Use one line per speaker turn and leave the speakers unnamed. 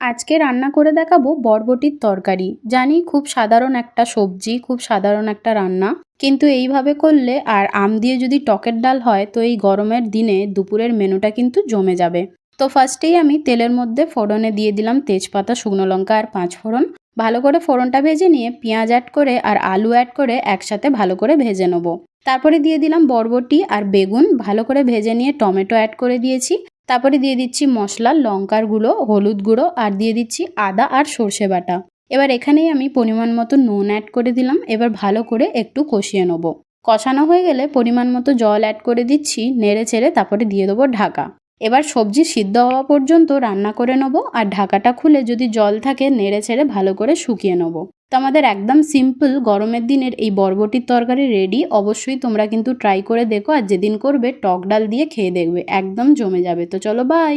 আজকে রান্না করে দেখাবো বরবটির তরকারি। জানি খুব সাধারণ একটা সবজি, খুব সাধারণ একটা রান্না। কিন্তু এইভাবে করলে আর আম দিয়ে যদি টকের ডাল হয় তো এই গরমের দিনে দুপুরের মেনুটা কিন্তু জমে যাবে। তো ফার্স্টেই আমি তেলের মধ্যে ফোড়নে দিয়ে দিলাম তেজপাতা, শুকনো লঙ্কা আর পাঁচ ফোড়ন। ভালো করে ফোড়নটা ভেজে নিয়ে পেঁয়াজ অ্যাড করে আর আলু অ্যাড করে একসাথে ভালো করে ভেজে নেবো। তারপরে দিয়ে দিলাম বরবটি আর বেগুন, ভালো করে ভেজে নিয়ে টমেটো অ্যাড করে দিয়েছি। তারপরে দিয়ে দিচ্ছি মশলা, লঙ্কার গুঁড়ো, হলুদ গুঁড়ো আর দিয়ে দিচ্ছি আদা আর সর্ষে বাটা। এবার এখানেই আমি পরিমাণ মতো নুন অ্যাড করে দিলাম। এবার ভালো করে একটু কষিয়ে নেব। কষানো হয়ে গেলে পরিমাণ মতো জল অ্যাড করে দিচ্ছি, নেড়ে চেড়ে তারপরে দিয়ে দেবো ঢাকা। এবার সবজি সিদ্ধ হওয়া পর্যন্ত রান্না করে নেব আর ঢাকাটা খুলে যদি জল থাকে নেড়ে চেড়ে ভালো করে শুকিয়ে নেব। তো আমাদের একদম সিম্পল গরমের দিনের এই বরবটির তরকারি রেডি। অবশ্যই তোমরা কিন্তু ট্রাই করে দেখো আর যেদিন করবে টক ডাল দিয়ে খেয়ে দেখবে, একদম জমে যাবে। তো চলো বাই।